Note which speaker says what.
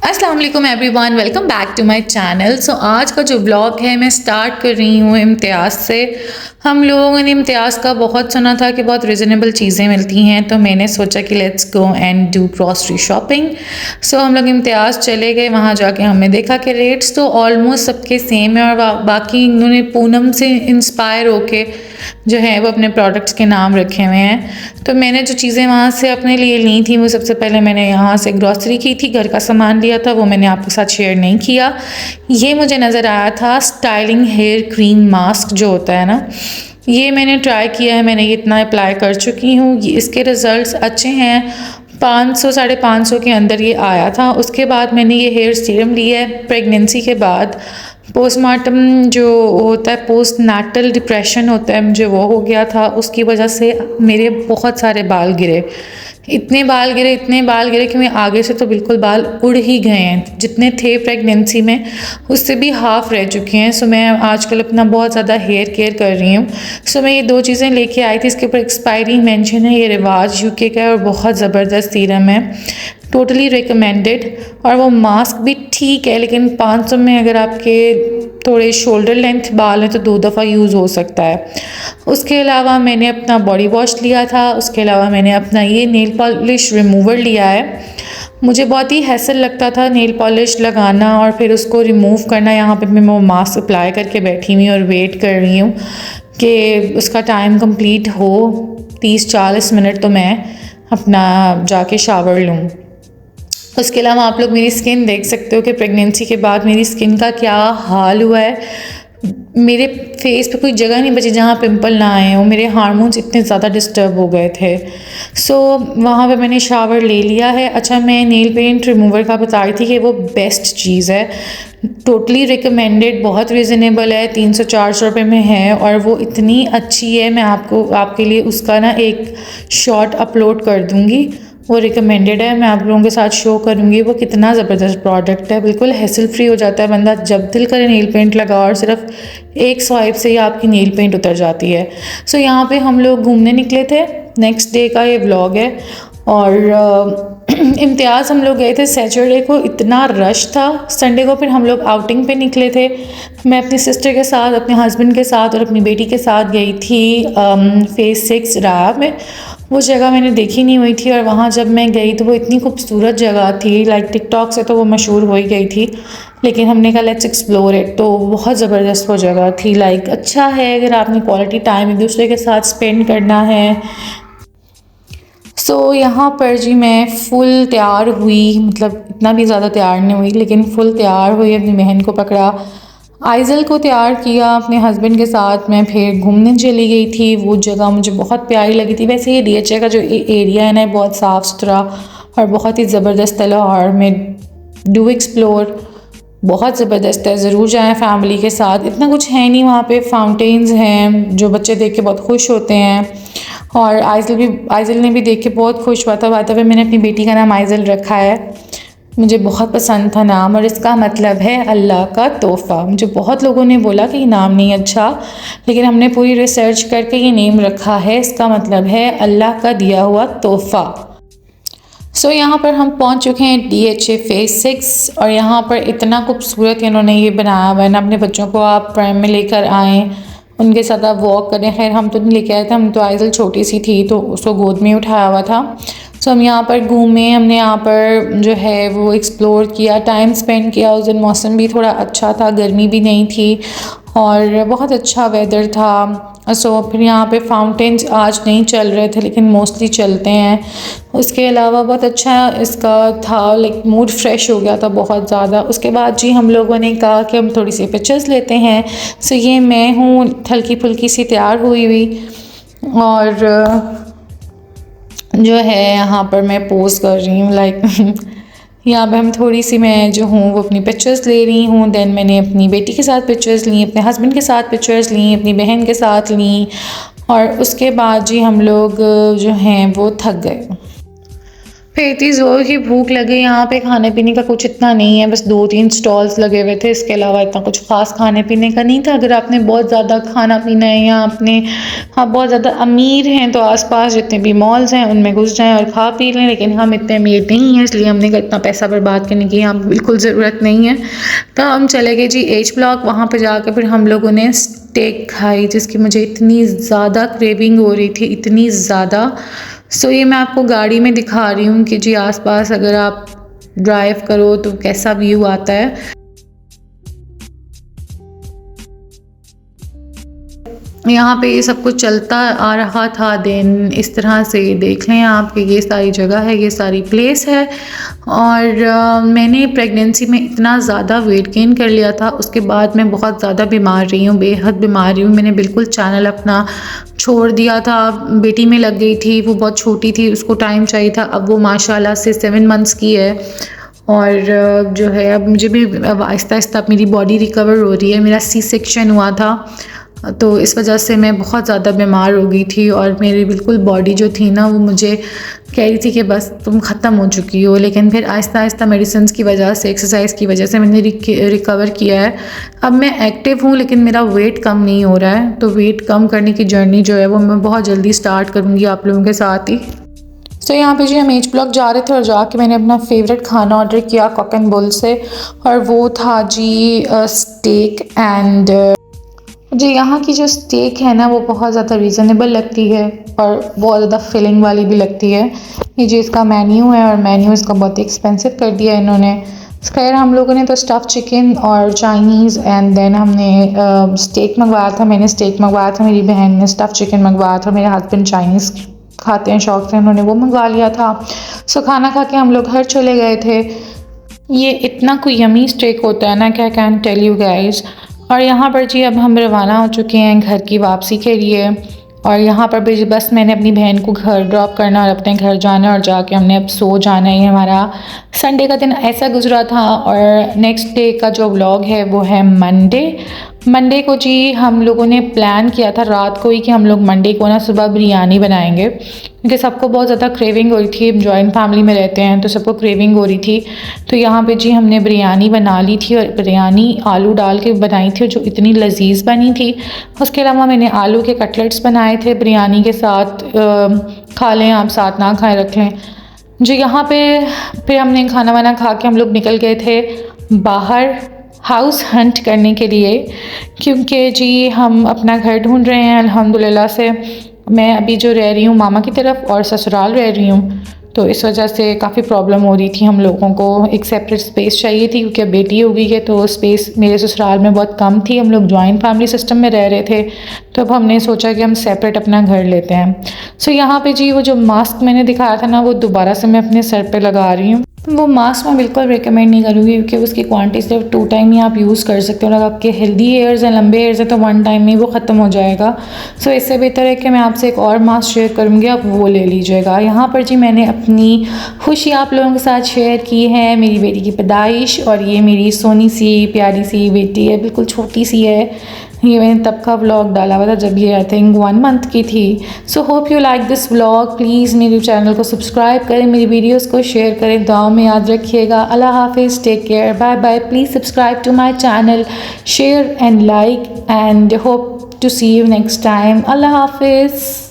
Speaker 1: अस्सलाम वालेकुम everyone, welcome back to my channel. So आज का जो व्लॉग है मैं स्टार्ट कर रही हूँ इम्तियाज़ से। हम लोगों ने इम्तियाज़ का बहुत सुना था कि बहुत रिजनेबल चीज़ें मिलती हैं, तो मैंने सोचा कि let's go and do grocery shopping. So हम लोग इम्तियाज़ चले गए। वहाँ जाके हमने देखा कि रेट्स तो ऑलमोस्ट सबके सेम है और बाकी इन्होंने पूनम से इंस्पायर होके जो है वो अपने प्रोडक्ट्स के नाम रखे हुए हैं। तो मैंने जो चीज़ें वहाँ से अपने लिए ली थी वो सबसे पहले मैंने यहाँ से ग्रॉसरी की थी, घर का सामान लिया था, वो मैंने आपके साथ शेयर नहीं किया। ये मुझे नज़र आया था स्टाइलिंग हेयर क्रीम मास्क जो होता है ना, ये मैंने ट्राई किया है। मैंने ये इतना अप्लाई कर चुकी हूँ, इसके रिज़ल्ट्स अच्छे हैं। 500 साढ़े 500 के अंदर ये आया था। उसके बाद मैंने ये हेयर सीरम लिया है प्रेगनेंसी के बाद। पोस्टमार्टम जो होता है, पोस्ट नाटल डिप्रेशन होता है, मुझे वो हो गया था। उसकी वजह से मेरे बहुत सारे बाल गिरे, इतने बाल गिरे कि मैं आगे से तो बिल्कुल बाल उड़ ही गए हैं। जितने थे प्रेगनेंसी में उससे भी हाफ़ रह चुके हैं। सो मैं आजकल अपना बहुत ज़्यादा हेयर केयर कर रही हूँ। सो मैं ये 2 चीज़ें लेके आई थी। इसके ऊपर एक्सपायरी मेंशन है। ये रिवाज यूके का है और बहुत ज़बरदस्त सीरम है, टोटली रिकमेंडेड। और वो मास्क भी ठीक है, लेकिन 500 में अगर आपके थोड़े शोल्डर लेंथ बाल हैं तो 2 दफ़ा यूज़ हो सकता है। उसके अलावा मैंने अपना बॉडी वॉश लिया था। उसके अलावा मैंने अपना ये नेल पॉलिश रिमूवर लिया है। मुझे बहुत ही हैसल लगता था नेल पॉलिश लगाना और फिर उसको रिमूव करना। यहाँ पे मैं वो मास्क अप्लाई करके बैठी हुई और वेट कर रही हूँ कि उसका टाइम कंप्लीट हो, 30-40 मिनट, तो मैं अपना जाके शावर लूँ। उसके अलावा आप लोग मेरी स्किन देख सकते हो कि प्रेगनेंसी के बाद मेरी स्किन का क्या हाल हुआ है। मेरे फेस पे कोई जगह नहीं बची जहाँ पिंपल ना आए हों। मेरे हार्मोन्स इतने ज़्यादा डिस्टर्ब हो गए थे। सो वहाँ पे मैंने शावर ले लिया है। अच्छा, मैं नेल पेंट रिमूवर का बता रही थी कि वो बेस्ट चीज़ है, टोटली रिकमेंडेड, बहुत रीज़नेबल है, 300-400 रुपये में है और वो इतनी अच्छी है। मैं आपके लिए उसका ना एक शॉट अपलोड कर दूँगी, वो रिकमेंडेड है। मैं आप लोगों के साथ शो करूँगी वो कितना ज़बरदस्त प्रोडक्ट है। बिल्कुल हैसल फ्री हो जाता है बंदा, जब दिल करे नेल पेंट लगाओ और सिर्फ एक स्वाइप से ही आपकी नेल पेंट उतर जाती है। सो यहाँ पे हम लोग घूमने निकले थे। नेक्स्ट डे का ये व्लॉग है। और इम्तियाज़ हम लोग गए थे सैटरडे को, इतना रश था। संडे को फिर हम लोग आउटिंग पे निकले थे। मैं अपनी सिस्टर के साथ, अपने हस्बैंड के साथ और अपनी बेटी के साथ गई थी फेज़ 6 राया में। वो जगह मैंने देखी नहीं हुई थी और वहाँ जब मैं गई तो वो इतनी खूबसूरत जगह थी। लाइक टिकटॉक से तो वो मशहूर हो ही गई थी, लेकिन हमने कहा लेट्स एक्सप्लोर इट। तो बहुत ज़बरदस्त वो जगह थी। लाइक अच्छा है अगर आपने क्वालिटी टाइम एक दूसरे के साथ स्पेंड करना है। सो यहाँ पर जी मैं फ़ुल तैयार हुई, मतलब इतना भी ज़्यादा तैयार नहीं हुई लेकिन फ़ुल तैयार हुई। अपनी बहन को पकड़ा, आइज़ल को तैयार किया, अपने हस्बैंड के साथ मैं फिर घूमने चली गई थी। वो जगह मुझे बहुत प्यारी लगी थी। वैसे ये डीएचए का जो एरिया है ना, बहुत साफ़ सुथरा और बहुत ही ज़बरदस्त है। लाहौर में डू एक्सप्लोर बहुत ज़बरदस्त है, ज़रूर जाएं फैमिली के साथ। इतना कुछ है नहीं वहाँ पे, फाउंटेन्स हैं जो बच्चे देख के बहुत खुश होते हैं। और आइज़ल ने भी देख के बहुत खुश हुआ था। बात है, मैंने अपनी बेटी का नाम आइज़ल रखा है, मुझे बहुत पसंद था नाम, और इसका मतलब है अल्लाह का तोहफ़ा। मुझे बहुत लोगों ने बोला कि ये नाम नहीं अच्छा, लेकिन हमने पूरी रिसर्च करके ये नेम रखा है। इसका मतलब है अल्लाह का दिया हुआ तोहफ़ा। सो यहाँ पर हम पहुँच चुके हैं डीएचए फेज़ 6 और यहाँ पर इतना खूबसूरत इन्होंने ये बनाया हुआ है ना। अपने बच्चों को आप प्राइम में लेकर आएँ, उनके साथ आप वॉक करें। खैर हम तो नहीं लेके आए थे, हम तो आइज़ल छोटी सी थी तो उसको गोद में उठाया हुआ था। सो हम यहाँ पर घूमे, हमने यहाँ पर जो है वो एक्सप्लोर किया, टाइम स्पेंड किया। उस दिन मौसम भी थोड़ा अच्छा था, गर्मी भी नहीं थी और बहुत अच्छा वेदर था। सो फिर यहाँ पे फाउंटेन्स आज नहीं चल रहे थे लेकिन मोस्टली चलते हैं। उसके अलावा बहुत अच्छा इसका था, लाइक मूड फ्रेश हो गया था बहुत ज़्यादा। उसके बाद जी हम लोगों ने कहा कि हम थोड़ी सी पिक्चर्स लेते हैं। सो ये मैं हूँ हल्की फुल्की सी तैयार हुई और जो है यहाँ पर मैं पोज़ कर रही हूँ। लाइक यहाँ पे हम थोड़ी सी, मैं जो हूँ वो अपनी पिक्चर्स ले रही हूँ। देन मैंने अपनी बेटी के साथ पिक्चर्स ली, अपने हस्बैंड के साथ पिक्चर्स ली, अपनी बहन के साथ ली और उसके बाद जी हम लोग जो हैं वो थक गए। फिर इतनी ज़ोर की भूख लगी। यहाँ पे खाने पीने का कुछ इतना नहीं है, बस 2-3 स्टॉल्स लगे हुए थे, इसके अलावा इतना कुछ ख़ास खाने पीने का नहीं था। अगर आपने बहुत ज़्यादा खाना पीना है या आपने बहुत ज़्यादा अमीर हैं तो आसपास जितने भी मॉल्स हैं उनमें घुस जाएं और खा पी लें, लेकिन हम इतने अमीर नहीं हैं, इसलिए हमने कहा इतना पैसा बर्बाद करने की यहाँ बिल्कुल ज़रूरत नहीं है। तो हम चले गए जी एच ब्लॉक। वहाँ पर जाकर फिर हम लोगों ने स्टेक खाई, जिसकी मुझे इतनी ज़्यादा क्रेविंग हो रही थी, इतनी ज़्यादा। सो ये मैं आपको गाड़ी में दिखा रही हूँ कि जी आसपास अगर आप ड्राइव करो तो कैसा व्यू आता है। यहाँ पे ये सब कुछ चलता आ रहा था दिन इस तरह से। देख लें आप कि ये सारी जगह है, ये सारी प्लेस है। और मैंने प्रेगनेंसी में इतना ज़्यादा वेट गेन कर लिया था, उसके बाद मैं बहुत ज़्यादा बीमार रही हूँ, बेहद बीमार रही हूँ। मैंने बिल्कुल चैनल अपना छोड़ दिया था, बेटी में लग गई थी, वो बहुत छोटी थी, उसको टाइम चाहिए था। अब वो माशाल्लाह से 7 मंथ्स की है और जो है अब मुझे भी अब आहिस्ता आहिस्ता मेरी बॉडी रिकवर हो रही है। मेरा सी सेक्शन हुआ था तो इस वजह से मैं बहुत ज़्यादा बीमार हो गई थी और मेरी बिल्कुल बॉडी जो थी ना वो मुझे कह रही थी कि बस तुम ख़त्म हो चुकी हो। लेकिन फिर आहिस्ता आहिस्ता मेडिसिन की वजह से, एक्सरसाइज की वजह से मैंने रिकवर किया है। अब मैं एक्टिव हूँ लेकिन मेरा वेट कम नहीं हो रहा है। तो वेट कम करने की जर्नी जो है वो मैं बहुत जल्दी स्टार्ट करूँगी आप लोगों के साथ ही। तो यहाँ पे जी हम एच ब्लॉक जा रहे थे और जाके मैंने अपना फेवरेट खाना ऑर्डर किया कॉक एंड बुल से, और वो था जी स्टेक एंड जी यहाँ की जो स्टेक है ना वो बहुत ज़्यादा रीज़नेबल लगती है और बहुत ज़्यादा फिलिंग वाली भी लगती है। ये जी इसका मेन्यू है और मेन्यू इसका बहुत ही एक्सपेंसिव कर दिया है इन्होंने। खैर हम लोगों ने तो स्टफ़ चिकन और चाइनीज़ एंड देन हमने स्टेक मंगवाया था। मैंने स्टेक मंगवाया था, मेरी बहन ने स्टफ़ चिकन मंगवाया था, मेरे हस्बैंड चाइनीज़ खाते हैं शौक़ से, उन्होंने वो मंगवा लिया था। सो खाना खा के हम लोग घर चले गए थे। ये इतना कोई यमी स्टेक होता है ना कि I can tell you guys. और यहाँ पर जी अब हम रवाना हो चुके हैं घर की वापसी के लिए। और यहाँ पर भी बस मैंने अपनी बहन को घर ड्रॉप करना और अपने घर जाना और जाके हमने अब सो जाना है। हमारा संडे का दिन ऐसा गुजरा था। और नेक्स्ट डे का जो व्लॉग है वो है मंडे को जी हम लोगों ने प्लान किया था रात को ही कि हम लोग मंडे को ना सुबह बिरयानी बनाएंगे, क्योंकि सबको बहुत ज़्यादा क्रेविंग हो रही थी। हम जॉइंट फैमिली में रहते हैं तो सबको क्रेविंग हो रही थी। तो यहाँ पे जी हमने बिरयानी बना ली थी और बिरयानी आलू डाल के बनाई थी जो इतनी लजीज बनी थी। उसके अलावा मैंने आलू के कटलेट्स बनाए थे बिरयानी के साथ। खा लें आप, साथ ना खाएं रख लें जी। यहाँ पे फिर हमने खाना वाना खा के हम लोग निकल गए थे बाहर हाउस हंट करने के लिए, क्योंकि जी हम अपना घर ढूंढ रहे हैं अल्हम्दुलिल्लाह से। मैं अभी जो रह रही हूँ मामा की तरफ और ससुराल रह रही हूँ, तो इस वजह से काफ़ी प्रॉब्लम हो रही थी। हम लोगों को एक सेपरेट स्पेस चाहिए थी क्योंकि अब बेटी हो गई है, तो स्पेस मेरे ससुराल में बहुत कम थी। हम लोग जॉइंट फैमिली सिस्टम में रह रहे थे, तो अब हमने सोचा कि हम सेपरेट अपना घर लेते हैं। सो यहाँ पे जी वो जो मास्क मैंने दिखाया था ना वो दोबारा से मैं अपने सर पे लगा रही हूँ। वो मास्क मैं बिल्कुल रिकमेंड नहीं करूँगी क्योंकि उसकी क्वांटिटी सिर्फ 2 टाइम ही आप यूज़ कर सकते हो। अगर आपके हेल्दी हेयर्स हैं, लंबे हेयर्स हैं, तो 1 टाइम में ही वो ख़त्म हो जाएगा। सो इससे बेहतर है कि मैं आपसे एक और मास्क शेयर करूँगी, आप वो ले लीजिएगा। यहाँ पर जी मैंने अपनी खुशी आप लोगों के साथ शेयर की है, मेरी बेटी की पैदाइश। और ये मेरी सोनी सी प्यारी सी बेटी है, बिल्कुल छोटी सी है। ये मैंने तब का व्लॉग डाला हुआ था जब ये आई थिंक 1 मंथ की थी। So hope you like this vlog. Please मेरे चैनल को सब्सक्राइब करें, मेरी वीडियोस को शेयर करें, दुआ में याद रखिएगा। अल्लाह हाफिज़, take care, bye bye. Please subscribe to my channel, share and like, and hope to see you next time. अल्लाह हाफिज़।